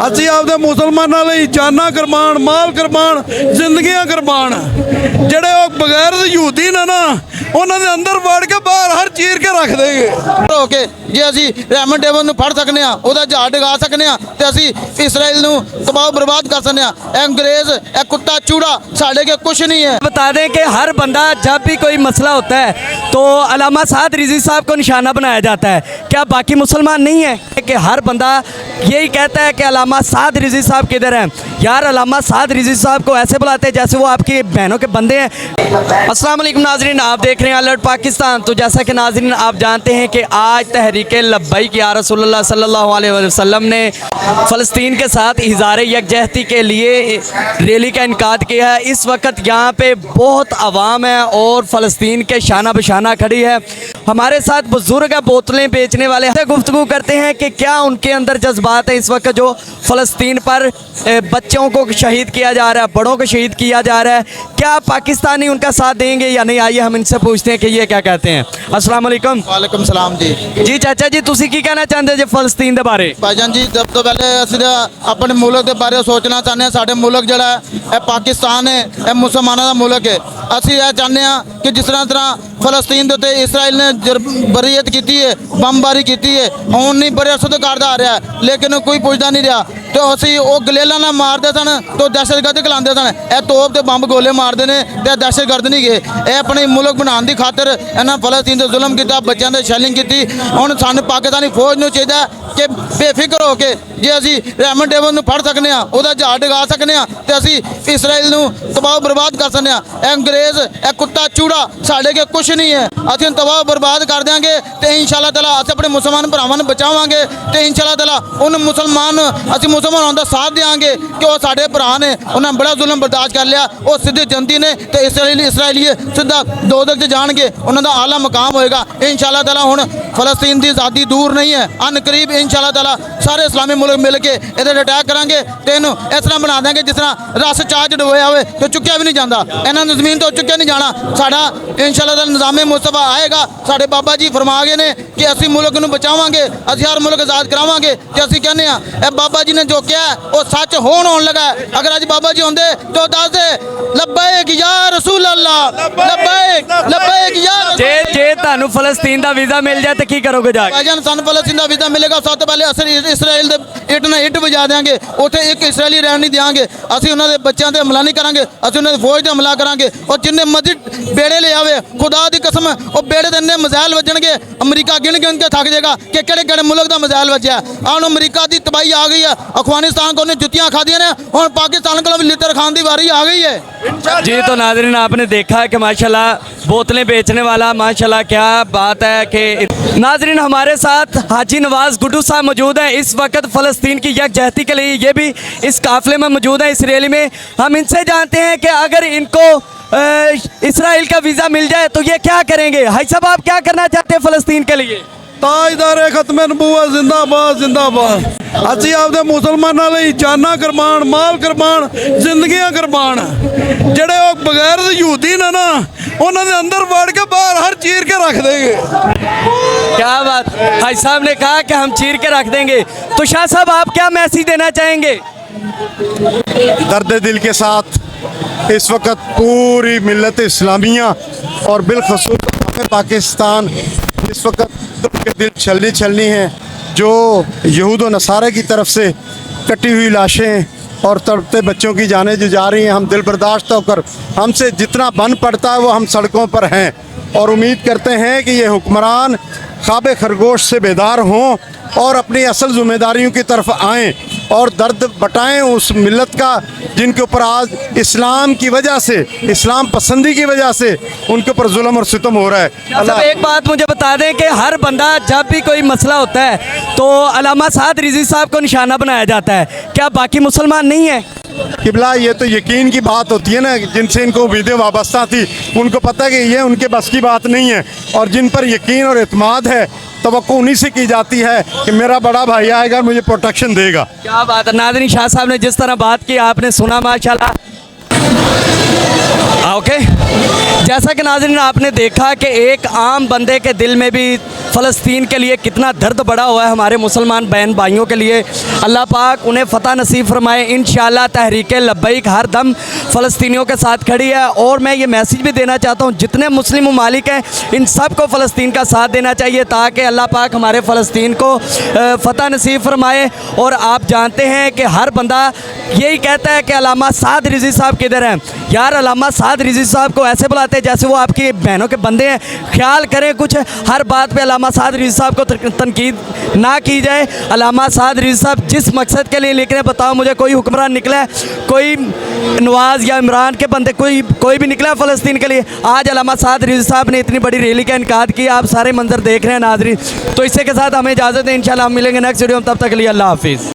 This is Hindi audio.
ਅਸੀਂ ਆਪਦੇ ਮੁਸਲਮਾਨਾਂ ਲਈ ਜਾਨਾਂ ਕੁਰਬਾਨ, ਮਾਲ ਕੁਰਬਾਨ, ਜ਼ਿੰਦਗੀਆਂ ਕੁਰਬਾਨ। ਜਿਹੜੇ ਉਹ ਬਗੈਰ ਯਹੂਦੀ ਨੇ ਨਾ, ਉਹਨਾਂ ਦੇ ਅੰਦਰ ਵੜ ਕੇ ਬਾਹਰ ਹਰ ਚੀਰ ਕੇ ਰੱਖ ਦੇਗੇ। ਹੋ ਕੇ ਜੇ ਅਸੀਂ ਰਹਿਮਤ ਡੇਵਨ ਨੂੰ ਫੜ ਸਕਨੇ ਆ, ਉਹਦਾ ਜਹਾਜ਼ ਡਗਾ ਸਕਨੇ ਆ, ਤੇ ਅਸੀਂ इसराइल ਨੂੰ तबाह बर्बाद कर सकते हैं। अंग्रेज एक कुत्ता चूड़ा साढ़े के कुछ नहीं है। बता दें कि हर बंदा जब भी कोई मसला होता है तो अल्लामा साद रिजवी साहब को निशाना बनाया जाता है। क्या बाकी मुसलमान नहीं है कि हर बंदा यही कहता है कि अल्लामा साद रिजवी साहब किधर हैं? यार अल्लामा साद रिजवी साहब को ऐसे बुलाते हैं जैसे वो आपकी बहनों के बंदे हैं। अस्सलाम वालेकुम नाजरीन, आप देख रहे हैं अलर्ट पाकिस्तान। तो जैसा कि नाजरीन आप जानते हैं कि आज तहरीक लब्बैक या रसूलुल्लाह सल्लल्लाहु अलैहि वसल्लम ने फ़लस्तीन के साथ इज़हार यकजहती के लिए रैली का इनकाद किया है। इस वक्त यहाँ पे बहुत आवाम है और फ़लस्तीन के शाना बशाना खड़ी है। हमारे साथ बुजुर्ग बोतलें बेचने वाले गुफ्तगू करते हैं कि क्या उनके अंदर जज्बात है इस वक्त जो फ़लस्तीन पर बच्चों को शहीद किया जा रहा है, बड़ों को शहीद किया जा रहा है, क्या पाकिस्तानी उनका साथ देंगे या नहीं? आइए हम इनसे पूछते हैं कि ये क्या कहते हैं। अस्सलाम वालेकुम। वालेकुम सलाम जी। जी चाचा जी, तुसी की कहना चाहते जी फ़लस्तीन के बारे? भाईजान जी, सब तो पहले ਅਸੀਂ अपने मुल्क के बारे सोचना चाहते हैं। साढ़े मुल्क जड़ा है पाकिस्तान है, यह मुसलमानों का मुल्क है। ਅਸੀਂ ਇਹ ਚਾਹੁੰਦੇ ਹਾਂ ਕਿ ਜਿਸ ਤਰ੍ਹਾਂ फ़लस्तीन ਦੇ ਉੱਤੇ ਇਸਰਾइल ਨੇ ਬਰੀਅਤ ਕੀਤੀ ਹੈ, ਬੰਬਾਰੀ ਕੀਤੀ ਹੈ, ਹੁਣ ਨਹੀਂ ਬੜੇ ਅਰਸੇ ਤੋਂ ਕਰਦਾ ਆ ਰਿਹਾ, ਲੇਕਿਨ ਕੋਈ ਪੁੱਛਦਾ ਨਹੀਂ ਰਿਹਾ। ਤੇ ਅਸੀਂ ਉਹ ਗਲੇਲਾਂ ਨਾਲ ਮਾਰਦੇ ਸਨ ਤੇ ਦਹਿਸ਼ਤਗਰਦ ਖਿਲਾਉਂਦੇ ਸਨ। ਇਹ ਤੋਪ ਤੇ ਬੰਬ ਗੋਲੇ ਮਾਰਦੇ ਨੇ ਤੇ ਦਹਿਸ਼ਤਗਰਦ ਨਹੀਂ ਗਏ। ਇਹ ਆਪਣੇ ਮੁਲਕ ਬਣਾਉਣ ਦੀ ਖਾਤਰ ਇਹਨਾਂ फ़लस्तीन ਤੇ ਜ਼ੁਲਮ ਕੀਤਾ, ਬੱਚਿਆਂ ਤੇ ਸ਼ੈਲਿੰਗ ਕੀਤੀ। ਹੁਣ ਸਾਨੂੰ ਪਾਕਿਸਤਾਨੀ ਫੌਜ ਨੂੰ ਚਾਹੀਦਾ ਕਿ ਬੇਫਿਕਰ ਹੋ ਕੇ ਜੇ ਅਸੀਂ ਰਹਿਮਤ ਡੇਵਨ ਨੂੰ ਫੜ ਸਕਨੇ ਆ, ਉਹਦਾ ਜਹਾਜ਼ ਡਗਾ ਸਕਨੇ ਆ, ਤੇ ਅਸੀਂ ਇਸਰਾइल ਨੂੰ ਤਬਾਹ ਬਰਬਾਦ ਕਰ ਸਕਨੇ ਆ। अंग्रेज एक कुत्ता चूड़ा साढ़े के कुछ नहीं है। ਅਸੀਂ तबाह बर्बाद कर देंगे तो इंशाअल्लाह ताला ਅਸੀਂ ਆਪਣੇ मुसलमान भरावां ਨੂੰ ਬਚਾਵਾਂਗੇ ਤੇ इंशाअल्लाह ताला उन मुसलमान ਅਸੀਂ मुसलमानों ਦਾ ਸਾਥ देंगे कि वो साढ़े भरा ने, उन्हें बड़ा जुल्म बर्दाश्त कर लिया। वो सीधे जनती ने तो इसराइली सीधा दोज़ख च जाएंगे, उन्होंने आला मकाम होएगा इंशाअल्लाह ताला। हुण फ़लस्तीन की आज़ादी दूर नहीं है, अन करीब इंशाअल्लाह ताला सारे इस्लामी मुल्क मिल के इहदे अटैक करांगे ते इहनूं इस तरह बना देंगे जिस तरह रस चाह च डुबोया होवे तो चुक्या भी नहीं जाता। इन्हां नूं ज़मीन तो चुक्या नहीं जाना। साडा इंशाअल्लाह ताला निज़ामे मुस्तफा आएगा। साढ़े बाबा जी फरमा गए ने कि असीं मुल्क नूं बचावांगे, असीं हर मुल्क आज़ाद करावांगे। ते असीं कहने आ ए बाबा जी ने जो कहा वो सच होण लगा है। अगर अज बाबा जी होंदे तो दस दे लब्बैक या रसूल अल्लाह, लब्बैक लब्बैक या जे तुहानूं फ़लस्तीन दा वीज़ा मिल जाए तो की करोगे जाके? भाईजान सानूं फ़लस्तीन दा वीज़ा मिलेगा, सब तो पहले असर इसराइल दे इट ना इट बजा देंगे, उत्थे एक इसराइली रहन नहीं देंगे। असीं उन्हां दे बच्चों ते हमला नहीं करांगे, असीं उन्हां दी फौज ते हमला करांगे। और जिन्ने मर्जी बेड़े ले आवे, खुदा दी कसम वो बेड़े दे इन्ने मिसाइल वजणगे, अमरीका गिन गिन के थक जाएगा कि किहड़े किहड़े मुल्क दा मिसाइल वजया। हुण अमरीका दी तबाही आ गई है, अफगानिस्तान को उन्हें जुत्तियां खादियां ने, हुण पाकिस्तान को भी लितर खान की बारी आ गई है। जी तो नाज़रीन आपने देखा है कि माशाल्लाह बोतलें बेचने वाला, माशाल्लाह क्या बात है कि नाज़रीन हमारे साथ हाजी नवाज़ गुड्डू साहब मौजूद हैं। इस वक्त फ़लस्तीन की यकजहती के लिए ये भी इस काफ़िले में मौजूद है, इस रैली में। हम इनसे जानते हैं कि अगर इनको इसराइल का वीज़ा मिल जाए तो ये क्या करेंगे। हाई साहब आप क्या करना चाहते हैं फ़लस्तीन के लिए? ਤਾਜਦਾਰੇ ਖਤਮੇ ਨਬੂਵਤ ਜ਼ਿੰਦਾਬਾਦ ਜ਼ਿੰਦਾਬਾਦ। ਅਸੀਂ ਆਪਦੇ ਮੁਸਲਮਾਨਾਂ ਲਈ ਜਾਨਾਂ ਕੁਰਬਾਨ, ਮਾਲ ਕੁਰਬਾਨ, ਜ਼ਿੰਦਗੀਆਂ ਕੁਰਬਾਨ। ਜਿਹੜੇ ਉਹ ਬਗੈਰ ਯਹੂਦੀ ਨੇ ਨਾ, ਉਹਨਾਂ ਦੇ ਅੰਦਰ ਵੜ ਕੇ ਬਾਹਰ ਹਰ ਚੀਰ ਕੇ ਰੱਖ देंगे। क्या बात, हाई साहब ने कहा कि हम चीर के रख देंगे। तो शाह साहब आप क्या मैसेज देना चाहेंगे? दर्द दिल के साथ इस वक्त पूरी मिल्लत इस्लामिया और बिलखसूस पाकिस्तान इस वक्त के दिल छलनी है। जो यहूद व नसारे की तरफ से कटी हुई लाशें और तड़पते बच्चों की जानें जो जा रही हैं, हम दिल बर्दाश्त होकर हमसे जितना बन पड़ता है वो हम सड़कों पर हैं। और उम्मीद करते हैं कि ये हुक्मरान ख्वाब खरगोश से बेदार हों और अपनी असल ज़िम्मेदारियों की तरफ आएँ और दर्द बटाएं उस मिल्लत का जिनके ऊपर आज इस्लाम की वजह से, इस्लाम पसंदी की वजह से उनके ऊपर जुल्म और सितम हो रहा है। सब एक बात मुझे बता दें कि हर बंदा जब भी कोई मसला होता है तो अल्लामा साद रिजवी साहब को निशाना बनाया जाता है। क्या बाकी मुसलमान नहीं है? किबला ये तो यकीन की बात होती है ना, जिनसे इनको उम्मीदें वाबस्ता थी उनको पता है कि ये उनके बस की बात नहीं है। और जिन पर यकीन और एतमाद है तवक्को उन्हीं से की जाती है कि मेरा बड़ा भाई आएगा मुझे प्रोटेक्शन देगा। क्या बात है। नाज़रीन शाह साहब ने जिस तरह बात की आपने सुना माशाल्लाह। ओके, जैसा कि नाज़रीन आपने देखा कि एक आम बंदे के दिल में भी फ़लस्तीन के लिए कितना दर्द बढ़ा हुआ है हमारे मुसलमान बहन भाइयों के लिए। अल्लाह पाक उन्हें फ़तह नसीब फरमाए। इंशाअल्लाह तहरीक लब्बैक हर दम फ़लस्तीनियों के साथ खड़ी है। और मैं ये मैसेज भी देना चाहता हूँ जितने मुस्लिम ममालिक हैं इन सब को फ़लस्तीन का साथ देना चाहिए ताकि अल्लाह पाक हमारे फ़लस्तीन को फ़तह नसीब फरमाए। और आप जानते हैं कि हर बंदा यही कहता है कि अल्लामा साद रिज़वी साहब किधर हैं। यार अल्लामा साद रिज़वी साहब को ऐसे बुलाते हैं जैसे वो आपकी बहनों के बंदे हैं। ख्याल करें कुछ, हर बात पे अल्लामा साद रिज़वी साहब को तनकीद ना की जाए। अल्लामा साद रिज़वी साहब जिस मकसद के लिए लिख रहे हैं, बताओ मुझे कोई हुक्मरान निकला है, कोई नवाज़ या इमरान के बंदे, कोई भी निकला है फ़लस्तीन के लिए। आज अल्लामा साद रिज़वी साहब ने इतनी बड़ी रैली का इनकाद किया। आप सारे मंजर देख रहे हैं नाज़रीन। तो इसी के साथ हमें इजाज़त है, इंशाल्लाह हम मिलेंगे नेक्स्ट वीडियो में। तब तक के लिए अल्लाह हाफिज़।